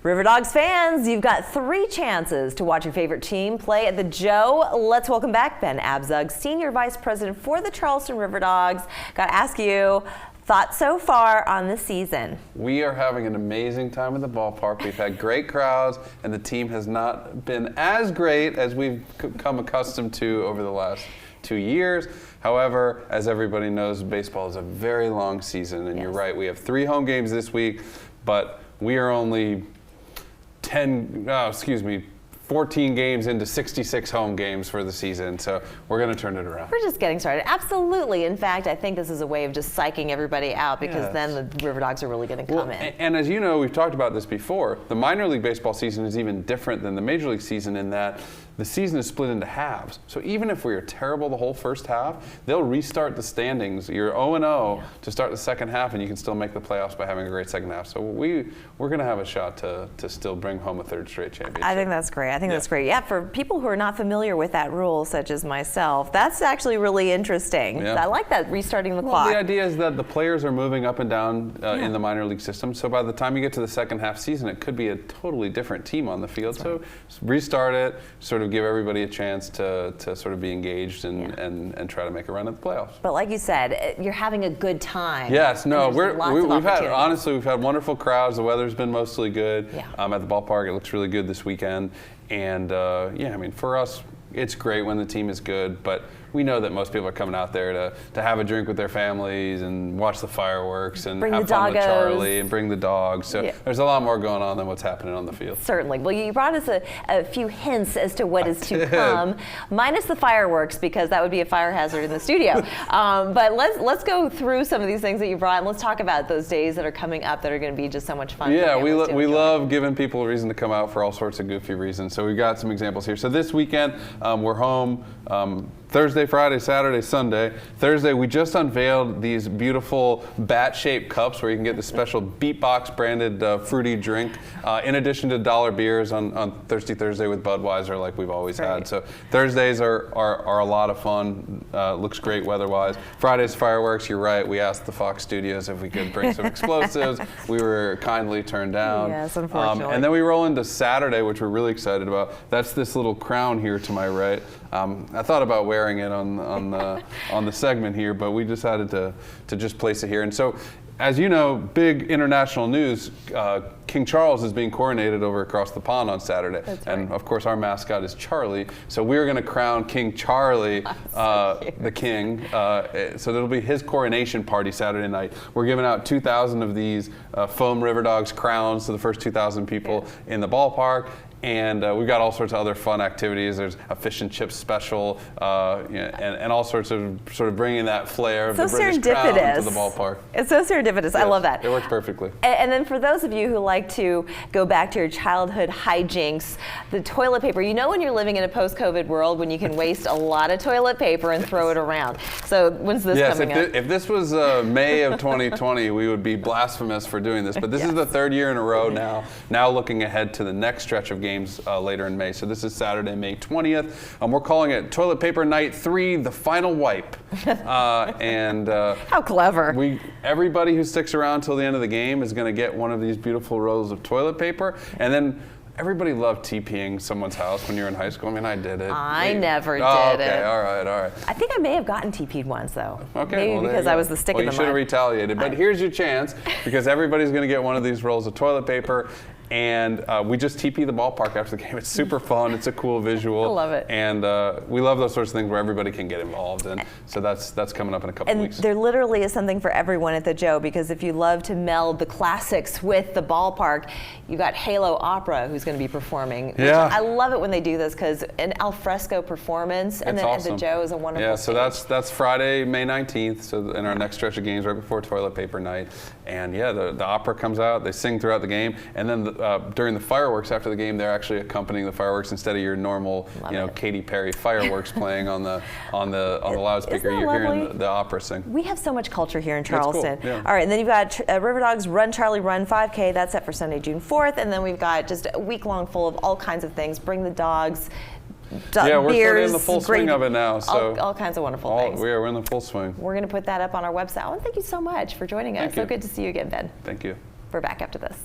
RiverDogs fans, you've got 3 chances to watch your favorite team play at the Joe. Let's welcome back Ben Abzug, Senior Vice President for the Charleston RiverDogs. Got to ask you, thoughts so far on the season? We are having an amazing time at the ballpark. We've had great crowds, and the team has not been as great as we've come accustomed to over the last 2 years. However, as everybody knows, baseball is a very long season, and You're right, we have 3 home games this week, but we are only 14 games into 66 home games for the season, so we're going to turn it around. We're just getting started. Absolutely. In fact, I think this is a way of just psyching everybody out, because then the RiverDogs are really going to come in. And as you know, we've talked about this before, the minor league baseball season is even different than the major league season in that the season is split into halves. So even if we are terrible the whole first half, they'll restart the standings. You're 0-0 to start the second half, and you can still make the playoffs by having a great second half. So we're going to have a shot to still bring home a 3rd straight championship. I think that's great. I think that's great. Yeah, for people who are not familiar with that rule, such as myself, that's actually really interesting. Yeah. I like that, restarting the clock. The idea is that the players are moving up and down in the minor league system. So by the time you get to the second half season, it could be a totally different team on the field. So restart it, sort of give everybody a chance to sort of be engaged and try to make a run at the playoffs. But like you said, you're having a good time. Yes, no, we've had wonderful crowds. The weather's been mostly good at the ballpark. It looks really good this weekend. And yeah, I mean, for us, it's great when the team is good, but we know that most people are coming out there to have a drink with their families and watch the fireworks and have fun with Charlie and bring the dogs. So there's a lot more going on than what's happening on the field. Certainly. Well, you brought us a few hints as to what is to come, minus the fireworks, because that would be a fire hazard in the studio. But let's go through some of these things that you brought, and let's talk about those days that are coming up that are going to be just so much fun. Yeah, we love giving people a reason to come out for all sorts of goofy reasons. So we've got some examples here. So this weekend, we're home Thursday, Friday, Saturday, Sunday. Thursday, we just unveiled these beautiful bat-shaped cups where you can get the special Beatbox branded fruity drink, in addition to dollar beers on Thirsty Thursday with Budweiser, like we've always had. So Thursdays are a lot of fun. Looks great weather-wise. Friday's fireworks. You're right. We asked the Fox Studios if we could bring some explosives. We were kindly turned down. Yes, unfortunately. And then we roll into Saturday, which we're really excited about. That's this little crown here to my right. I thought about wearing it on the segment here, but we decided to just place it here. And so, as you know, big international news, King Charles is being coronated over across the pond on Saturday. And of course our mascot is Charlie. So we're going to crown King Charlie the king. So it'll be his coronation party Saturday night. We're giving out 2,000 of these foam RiverDogs crowns to the first 2,000 people in the ballpark. And we've got all sorts of other fun activities. There's a fish and chips special, and all sorts of sort of bringing that flair of the British crown to the ballpark. It's so serendipitous. Yes, I love that. It works perfectly. And then for those of you who like to go back to your childhood hijinks, the toilet paper. You know when you're living in a post-COVID world when you can waste a lot of toilet paper and throw it around. So when's this coming up? If this was May of 2020, we would be blasphemous for doing this. But this is the 3rd year in a row now. Now looking ahead to the next stretch of games later in May. So this is Saturday, May 20th. We're calling it Toilet Paper Night 3, the final wipe. How clever. Everybody who sticks around till the end of the game is going to get one of these beautiful rolls of toilet paper. And then everybody loved TPing someone's house when you were in high school. I mean, I did it. I never did okay, it. All right. I think I may have gotten TP'd once, though. Okay, maybe because I was the stick in the mud. You should have retaliated. But here's your chance, because everybody's going to get one of these rolls of toilet paper. And we just TP the ballpark after the game. It's super fun. It's a cool visual. I love it. And we love those sorts of things where everybody can get involved. And so that's coming up in a couple of weeks. And there literally is something for everyone at the Joe, because if you love to meld the classics with the ballpark, you got Halo Opera, who's going to be performing. Yeah. I love it when they do this, because an alfresco performance, and then awesome. at the Joe is a wonderful so that's Friday, May 19th. So in our next stretch of games, right before toilet paper night. And yeah, the opera comes out. They sing throughout the game, and then during the fireworks after the game, they're actually accompanying the fireworks instead of your normal, Katy Perry fireworks playing on the loudspeaker. You're hearing the opera sing. We have so much culture here in Charleston. Cool. Yeah. All right, and then you've got RiverDogs Run Charlie Run 5K. That's set for Sunday, June 4th, and then we've got just a week long full of all kinds of things. Bring the dogs. Yeah, we're beers, sort of in the full swing of it now. So all kinds of wonderful things. We're in the full swing. We're going to put that up on our website. Oh, and thank you so much for joining us. So good to see you again, Ben. Thank you. We're back after this.